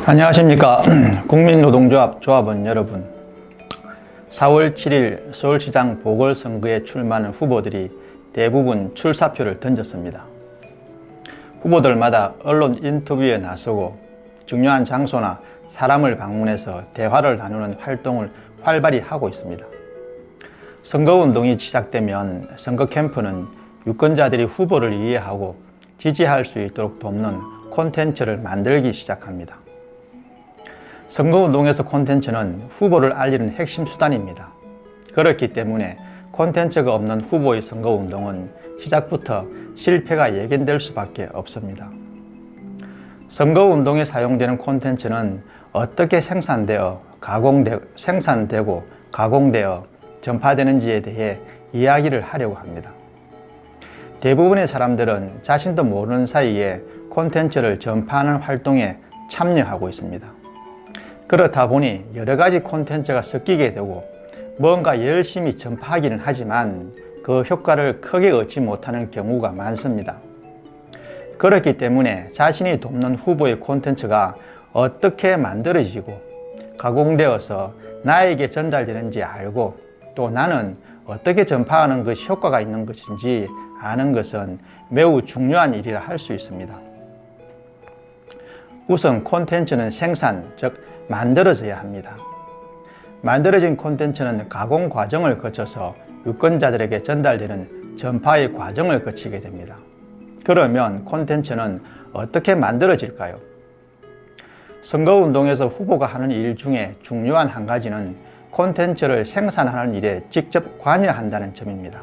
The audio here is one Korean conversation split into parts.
안녕하십니까. 국민노동조합 조합원 여러분, 4월 7일 서울시장 보궐선거에 출마하는 후보들이 대부분 출사표를 던졌습니다. 후보들마다 언론 인터뷰에 나서고 중요한 장소나 사람을 방문해서 대화를 나누는 활동을 활발히 하고 있습니다. 선거운동이 시작되면 선거 캠프는 유권자들이 후보를 이해하고 지지할 수 있도록 돕는 콘텐츠를 만들기 시작합니다. 선거운동에서 콘텐츠는 후보를 알리는 핵심 수단입니다. 그렇기 때문에 콘텐츠가 없는 후보의 선거운동은 시작부터 실패가 예견될 수밖에 없습니다. 선거운동에 사용되는 콘텐츠는 어떻게 생산되고 가공되어 전파되는지에 대해 이야기를 하려고 합니다. 대부분의 사람들은 자신도 모르는 사이에 콘텐츠를 전파하는 활동에 참여하고 있습니다. 그렇다 보니 여러 가지 콘텐츠가 섞이게 되고 뭔가 열심히 전파하기는 하지만 그 효과를 크게 얻지 못하는 경우가 많습니다. 그렇기 때문에 자신이 돕는 후보의 콘텐츠가 어떻게 만들어지고 가공되어서 나에게 전달되는지 알고 또 나는 어떻게 전파하는 것이 효과가 있는 것인지 아는 것은 매우 중요한 일이라 할 수 있습니다. 우선 콘텐츠는 생산, 즉 만들어져야 합니다. 만들어진 콘텐츠는 가공 과정을 거쳐서 유권자들에게 전달되는 전파의 과정을 거치게 됩니다. 그러면 콘텐츠는 어떻게 만들어질까요? 선거운동에서 후보가 하는 일 중에 중요한 한 가지는 콘텐츠를 생산하는 일에 직접 관여한다는 점입니다.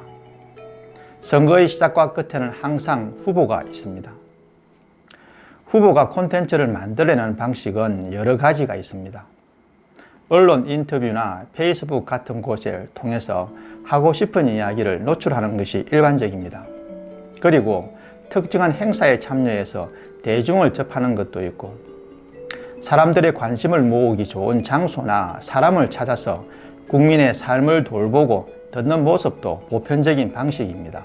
선거의 시작과 끝에는 항상 후보가 있습니다. 후보가 콘텐츠를 만들어내는 방식은 여러 가지가 있습니다. 언론 인터뷰나 페이스북 같은 곳을 통해서 하고 싶은 이야기를 노출하는 것이 일반적입니다. 그리고 특정한 행사에 참여해서 대중을 접하는 것도 있고, 사람들의 관심을 모으기 좋은 장소나 사람을 찾아서 국민의 삶을 돌보고 듣는 모습도 보편적인 방식입니다.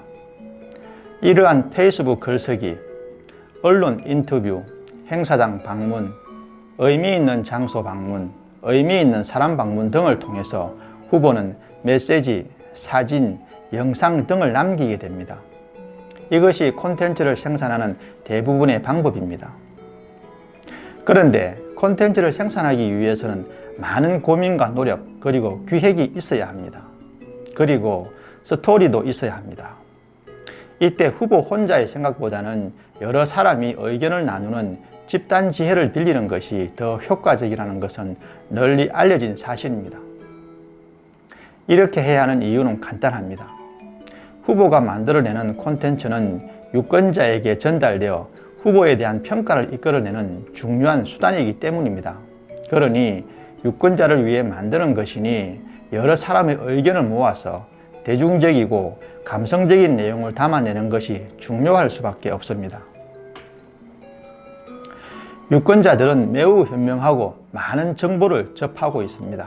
이러한 페이스북 글쓰기, 언론 인터뷰, 행사장 방문, 의미 있는 장소 방문, 의미 있는 사람 방문 등을 통해서 후보는 메시지, 사진, 영상 등을 남기게 됩니다. 이것이 콘텐츠를 생산하는 대부분의 방법입니다. 그런데 콘텐츠를 생산하기 위해서는 많은 고민과 노력, 그리고 기획이 있어야 합니다. 그리고 스토리도 있어야 합니다. 이때 후보 혼자의 생각보다는 여러 사람이 의견을 나누는 집단 지혜를 빌리는 것이 더 효과적이라는 것은 널리 알려진 사실입니다. 이렇게 해야 하는 이유는 간단합니다. 후보가 만들어내는 콘텐츠는 유권자에게 전달되어 후보에 대한 평가를 이끌어내는 중요한 수단이기 때문입니다. 그러니 유권자를 위해 만드는 것이니 여러 사람의 의견을 모아서 대중적이고 감성적인 내용을 담아내는 것이 중요할 수밖에 없습니다. 유권자들은 매우 현명하고 많은 정보를 접하고 있습니다.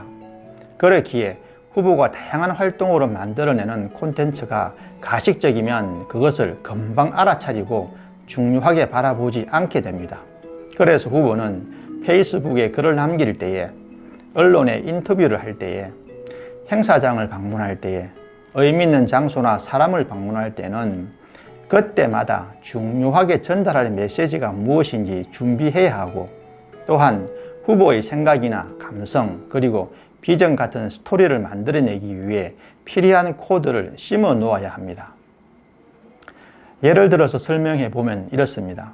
그렇기에 후보가 다양한 활동으로 만들어내는 콘텐츠가 가식적이면 그것을 금방 알아차리고 중요하게 바라보지 않게 됩니다. 그래서 후보는 페이스북에 글을 남길 때에, 언론에 인터뷰를 할 때에, 행사장을 방문할 때에, 의미 있는 장소나 사람을 방문할 때는 그때마다 중요하게 전달할 메시지가 무엇인지 준비해야 하고, 또한 후보의 생각이나 감성 그리고 비전 같은 스토리를 만들어내기 위해 필요한 코드를 심어 놓아야 합니다. 예를 들어서 설명해 보면 이렇습니다.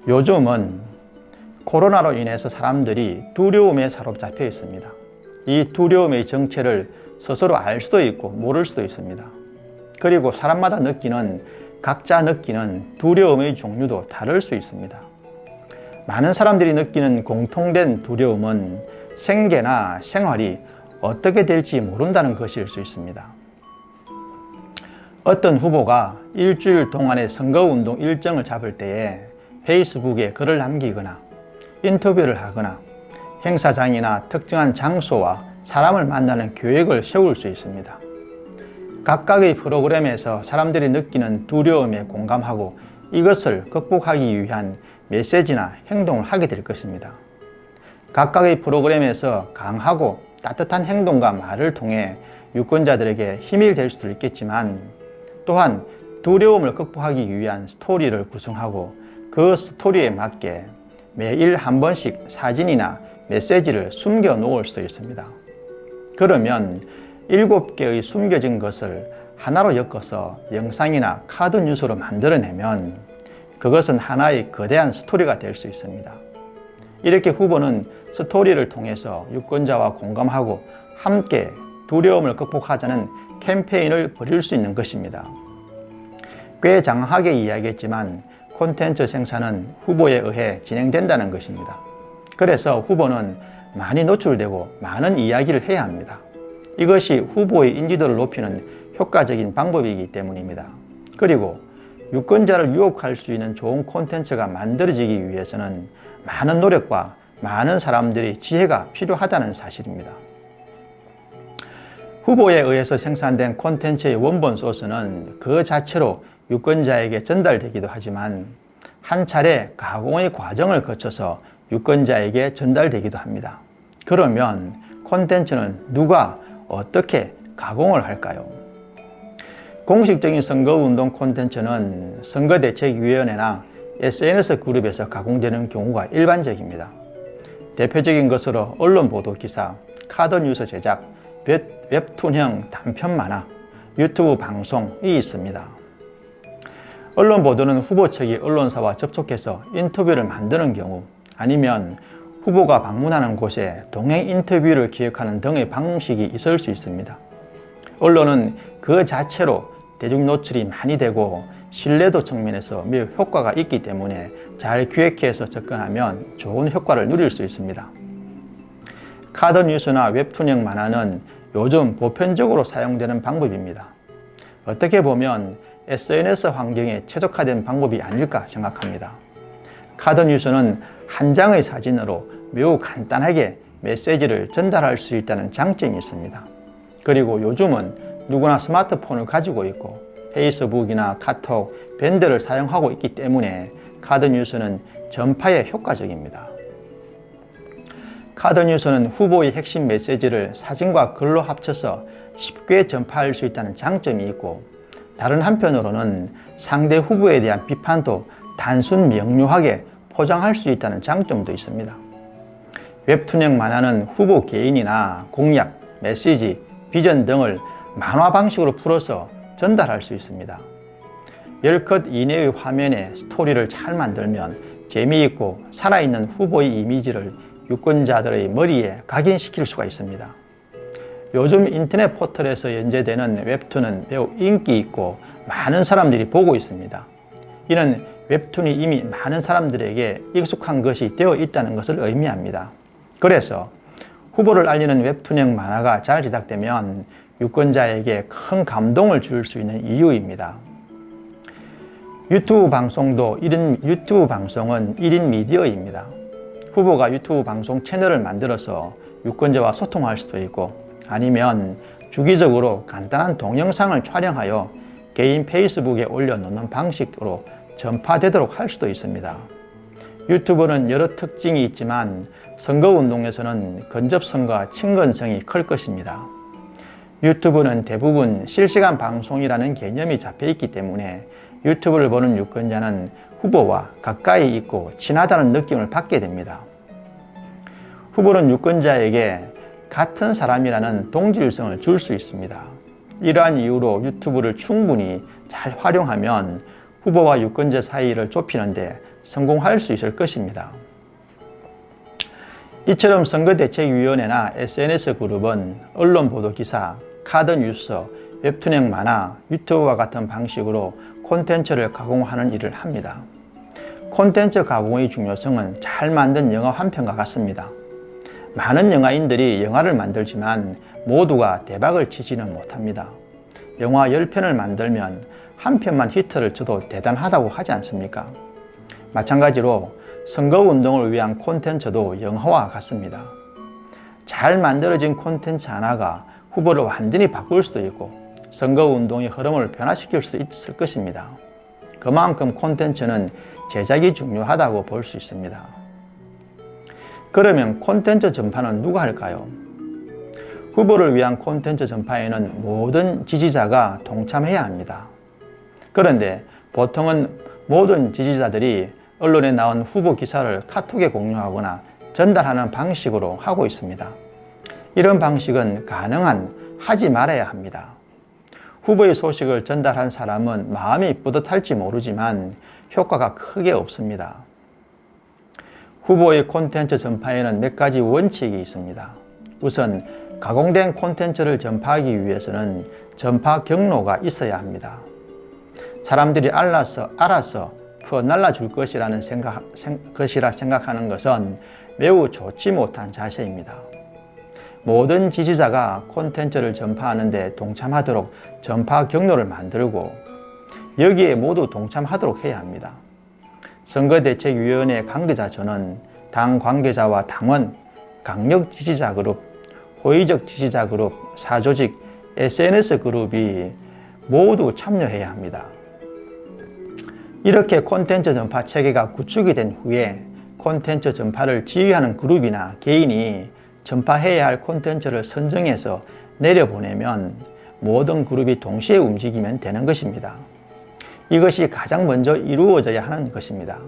요즘은 코로나로 인해서 사람들이 두려움에 사로잡혀 있습니다. 이 두려움의 정체를 스스로 알 수도 있고 모를 수도 있습니다. 그리고 사람마다 각자 느끼는 두려움의 종류도 다를 수 있습니다. 많은 사람들이 느끼는 공통된 두려움은 생계나 생활이 어떻게 될지 모른다는 것일 수 있습니다. 어떤 후보가 일주일 동안의 선거운동 일정을 잡을 때에 페이스북에 글을 남기거나 인터뷰를 하거나 행사장이나 특정한 장소와 사람을 만나는 계획을 세울 수 있습니다. 각각의 프로그램에서 사람들이 느끼는 두려움에 공감하고 이것을 극복하기 위한 메시지나 행동을 하게 될 것입니다. 각각의 프로그램에서 강하고 따뜻한 행동과 말을 통해 유권자들에게 힘이 될 수도 있겠지만 또한 두려움을 극복하기 위한 스토리를 구성하고 그 스토리에 맞게 매일 한 번씩 사진이나 메시지를 숨겨 놓을 수 있습니다. 그러면 7개의 숨겨진 것을 하나로 엮어서 영상이나 카드 뉴스로 만들어내면 그것은 하나의 거대한 스토리가 될 수 있습니다. 이렇게 후보는 스토리를 통해서 유권자와 공감하고 함께 두려움을 극복하자는 캠페인을 벌일 수 있는 것입니다. 꽤 장황하게 이야기했지만 콘텐츠 생산은 후보에 의해 진행된다는 것입니다. 그래서 후보는 많이 노출되고 많은 이야기를 해야 합니다. 이것이 후보의 인지도를 높이는 효과적인 방법이기 때문입니다. 그리고 유권자를 유혹할 수 있는 좋은 콘텐츠가 만들어지기 위해서는 많은 노력과 많은 사람들의 지혜가 필요하다는 사실입니다. 후보에 의해서 생산된 콘텐츠의 원본 소스는 그 자체로 유권자에게 전달되기도 하지만 한 차례 가공의 과정을 거쳐서 유권자에게 전달되기도 합니다. 그러면 콘텐츠는 누가 어떻게 가공을 할까요? 공식적인 선거운동 콘텐츠는 선거대책위원회나 SNS 그룹에서 가공되는 경우가 일반적입니다. 대표적인 것으로 언론 보도 기사, 카드 뉴스 제작, 웹툰형 단편 만화, 유튜브 방송이 있습니다. 언론 보도는 후보 측이 언론사와 접촉해서 인터뷰를 만드는 경우 아니면 후보가 방문하는 곳에 동행 인터뷰를 기획하는 등의 방식이 있을 수 있습니다. 언론은 그 자체로 대중 노출이 많이 되고 신뢰도 측면에서 매우 효과가 있기 때문에 잘 기획해서 접근하면 좋은 효과를 누릴 수 있습니다. 카드 뉴스나 웹툰형 만화는 요즘 보편적으로 사용되는 방법입니다. 어떻게 보면 SNS 환경에 최적화된 방법이 아닐까 생각합니다. 카드 뉴스는 한 장의 사진으로 매우 간단하게 메시지를 전달할 수 있다는 장점이 있습니다. 그리고 요즘은 누구나 스마트폰을 가지고 있고 페이스북이나 카톡, 밴드를 사용하고 있기 때문에 카드 뉴스는 전파에 효과적입니다. 카드 뉴스는 후보의 핵심 메시지를 사진과 글로 합쳐서 쉽게 전파할 수 있다는 장점이 있고 다른 한편으로는 상대 후보에 대한 비판도 단순 명료하게 포장할 수 있다는 장점도 있습니다. 웹툰형 만화는 후보 개인이나 공약, 메시지, 비전 등을 만화 방식으로 풀어서 전달할 수 있습니다. 10컷 이내의 화면에 스토리를 잘 만들면 재미있고 살아있는 후보의 이미지를 유권자들의 머리에 각인시킬 수가 있습니다. 요즘 인터넷 포털에서 연재되는 웹툰은 매우 인기 있고 많은 사람들이 보고 있습니다. 이는 웹툰이 이미 많은 사람들에게 익숙한 것이 되어 있다는 것을 의미합니다. 그래서 후보를 알리는 웹툰형 만화가 잘 제작되면 유권자에게 큰 감동을 줄 수 있는 이유입니다. 유튜브 방송은 1인 미디어입니다. 후보가 유튜브 방송 채널을 만들어서 유권자와 소통할 수도 있고 아니면 주기적으로 간단한 동영상을 촬영하여 개인 페이스북에 올려놓는 방식으로 전파되도록 할 수도 있습니다. 유튜브는 여러 특징이 있지만 선거운동에서는 근접성과 친근성이 클 것입니다. 유튜브는 대부분 실시간 방송이라는 개념이 잡혀 있기 때문에 유튜브를 보는 유권자는 후보와 가까이 있고 친하다는 느낌을 받게 됩니다. 후보는 유권자에게 같은 사람이라는 동질성을 줄 수 있습니다. 이러한 이유로 유튜브를 충분히 잘 활용하면 후보와 유권자 사이를 좁히는데 성공할 수 있을 것입니다. 이처럼 선거대책위원회나 SNS 그룹은 언론 보도 기사, 카드 뉴스, 웹툰형 만화, 유튜브와 같은 방식으로 콘텐츠를 가공하는 일을 합니다. 콘텐츠 가공의 중요성은 잘 만든 영화 한 편과 같습니다. 많은 영화인들이 영화를 만들지만 모두가 대박을 치지는 못합니다. 영화 10편을 만들면 한 편만 히트를 쳐도 대단하다고 하지 않습니까? 마찬가지로 선거운동을 위한 콘텐츠도 영화와 같습니다. 잘 만들어진 콘텐츠 하나가 후보를 완전히 바꿀 수도 있고 선거운동의 흐름을 변화시킬 수 있을 것입니다. 그만큼 콘텐츠는 제작이 중요하다고 볼 수 있습니다. 그러면 콘텐츠 전파는 누가 할까요? 후보를 위한 콘텐츠 전파에는 모든 지지자가 동참해야 합니다. 그런데 보통은 모든 지지자들이 언론에 나온 후보 기사를 카톡에 공유하거나 전달하는 방식으로 하고 있습니다. 이런 방식은 가능한 하지 말아야 합니다. 후보의 소식을 전달한 사람은 마음이 뿌듯할지 모르지만 효과가 크게 없습니다. 후보의 콘텐츠 전파에는 몇 가지 원칙이 있습니다. 우선 가공된 콘텐츠를 전파하기 위해서는 전파 경로가 있어야 합니다. 사람들이 알아서 퍼날라줄 것이라 생각하는 것은 매우 좋지 못한 자세입니다. 모든 지지자가 콘텐츠를 전파하는 데 동참하도록 전파 경로를 만들고 여기에 모두 동참하도록 해야 합니다. 선거대책위원회 관계자 저는 당 관계자와 당원, 강력 지지자 그룹, 호의적 지지자 그룹, 사조직, SNS 그룹이 모두 참여해야 합니다. 이렇게 콘텐츠 전파 체계가 구축이 된 후에 콘텐츠 전파를 지휘하는 그룹이나 개인이 전파해야 할 콘텐츠를 선정해서 내려보내면 모든 그룹이 동시에 움직이면 되는 것입니다. 이것이 가장 먼저 이루어져야 하는 것입니다.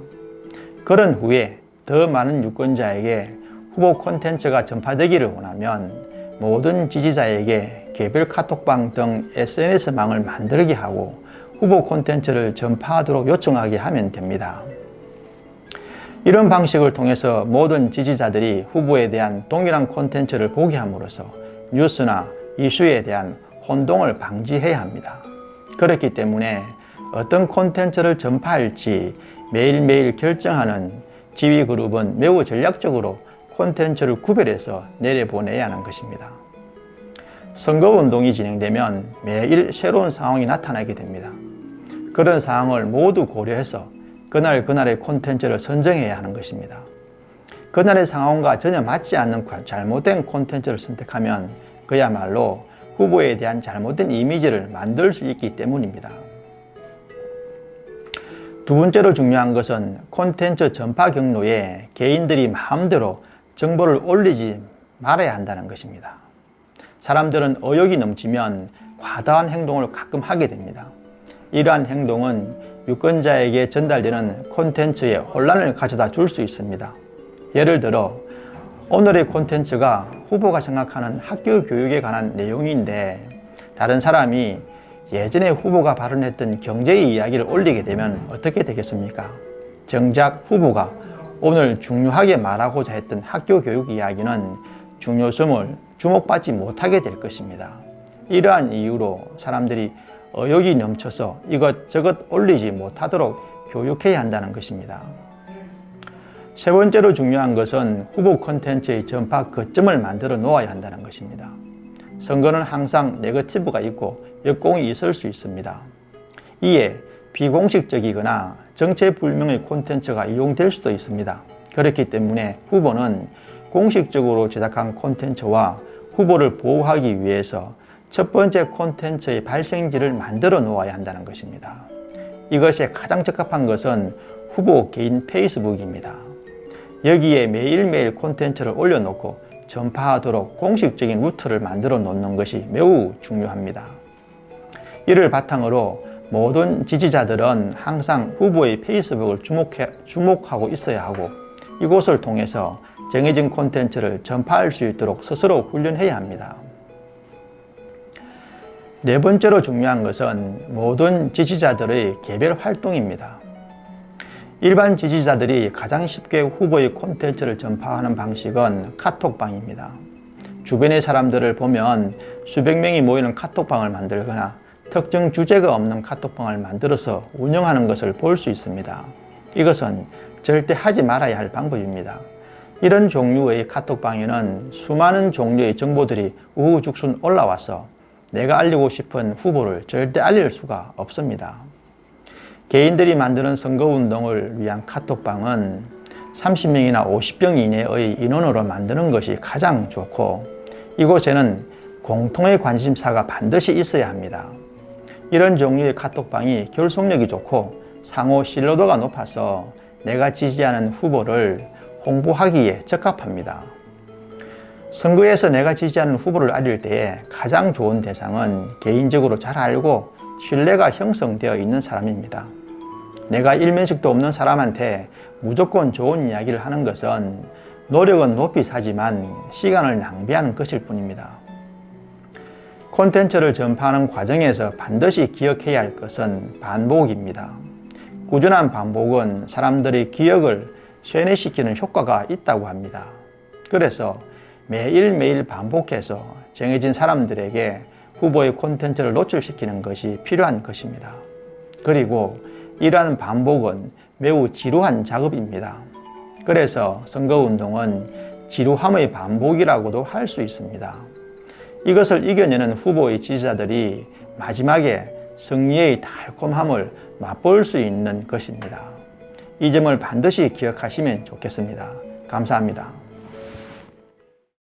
그런 후에 더 많은 유권자에게 후보 콘텐츠가 전파되기를 원하면 모든 지지자에게 개별 카톡방 등 SNS망을 만들게 하고 후보 콘텐츠를 전파하도록 요청하게 하면 됩니다. 이런 방식을 통해서 모든 지지자들이 후보에 대한 동일한 콘텐츠를 보게 함으로써 뉴스나 이슈에 대한 혼동을 방지해야 합니다. 그렇기 때문에 어떤 콘텐츠를 전파할지 매일매일 결정하는 지휘그룹은 매우 전략적으로 콘텐츠를 구별해서 내려보내야 하는 것입니다. 선거운동이 진행되면 매일 새로운 상황이 나타나게 됩니다. 그런 상황을 모두 고려해서 그날의 콘텐츠를 선정해야 하는 것입니다. 그날의 상황과 전혀 맞지 않는 잘못된 콘텐츠를 선택하면 그야말로 후보에 대한 잘못된 이미지를 만들 수 있기 때문입니다. 두 번째로 중요한 것은 콘텐츠 전파 경로에 개인들이 마음대로 정보를 올리지 말아야 한다는 것입니다. 사람들은 의욕이 넘치면 과다한 행동을 가끔 하게 됩니다. 이러한 행동은 유권자에게 전달되는 콘텐츠에 혼란을 가져다 줄 수 있습니다. 예를 들어 오늘의 콘텐츠가 후보가 생각하는 학교 교육에 관한 내용인데 다른 사람이 예전에 후보가 발언했던 경제의 이야기를 올리게 되면 어떻게 되겠습니까? 정작 후보가 오늘 중요하게 말하고자 했던 학교 교육 이야기는 중요성을 주목받지 못하게 될 것입니다. 이러한 이유로 사람들이 의욕이 넘쳐서 이것저것 올리지 못하도록 교육해야 한다는 것입니다. 세 번째로 중요한 것은 후보 콘텐츠의 전파 거점을 만들어 놓아야 한다는 것입니다. 선거는 항상 네거티브가 있고 역공이 있을 수 있습니다. 이에 비공식적이거나 정체불명의 콘텐츠가 이용될 수도 있습니다. 그렇기 때문에 후보는 공식적으로 제작한 콘텐츠와 후보를 보호하기 위해서 첫 번째 콘텐츠의 발생지를 만들어 놓아야 한다는 것입니다. 이것에 가장 적합한 것은 후보 개인 페이스북입니다. 여기에 매일매일 콘텐츠를 올려놓고 전파하도록 공식적인 루트를 만들어 놓는 것이 매우 중요합니다. 이를 바탕으로 모든 지지자들은 항상 후보의 페이스북을 주목하고 있어야 하고 이곳을 통해서 정해진 콘텐츠를 전파할 수 있도록 스스로 훈련해야 합니다. 네 번째로 중요한 것은 모든 지지자들의 개별 활동입니다. 일반 지지자들이 가장 쉽게 후보의 콘텐츠를 전파하는 방식은 카톡방입니다. 주변의 사람들을 보면 수백 명이 모이는 카톡방을 만들거나 특정 주제가 없는 카톡방을 만들어서 운영하는 것을 볼 수 있습니다. 이것은 절대 하지 말아야 할 방법입니다. 이런 종류의 카톡방에는 수많은 종류의 정보들이 우후죽순 올라와서 내가 알리고 싶은 후보를 절대 알릴 수가 없습니다. 개인들이 만드는 선거운동을 위한 카톡방은 30명이나 50명 이내의 인원으로 만드는 것이 가장 좋고 이곳에는 공통의 관심사가 반드시 있어야 합니다. 이런 종류의 카톡방이 결속력이 좋고 상호 신뢰도가 높아서 내가 지지하는 후보를 홍보하기에 적합합니다. 선거에서 내가 지지하는 후보를 알릴 때에 가장 좋은 대상은 개인적으로 잘 알고 신뢰가 형성되어 있는 사람입니다. 내가 일면식도 없는 사람한테 무조건 좋은 이야기를 하는 것은 노력은 높이 사지만 시간을 낭비하는 것일 뿐입니다. 콘텐츠를 전파하는 과정에서 반드시 기억해야 할 것은 반복입니다. 꾸준한 반복은 사람들의 기억을 쇠뇌시키는 효과가 있다고 합니다. 그래서 매일매일 반복해서 정해진 사람들에게 후보의 콘텐츠를 노출시키는 것이 필요한 것입니다. 그리고 이러한 반복은 매우 지루한 작업입니다. 그래서 선거운동은 지루함의 반복이라고도 할 수 있습니다. 이것을 이겨내는 후보의 지지자들이 마지막에 승리의 달콤함을 맛볼 수 있는 것입니다. 이 점을 반드시 기억하시면 좋겠습니다. 감사합니다.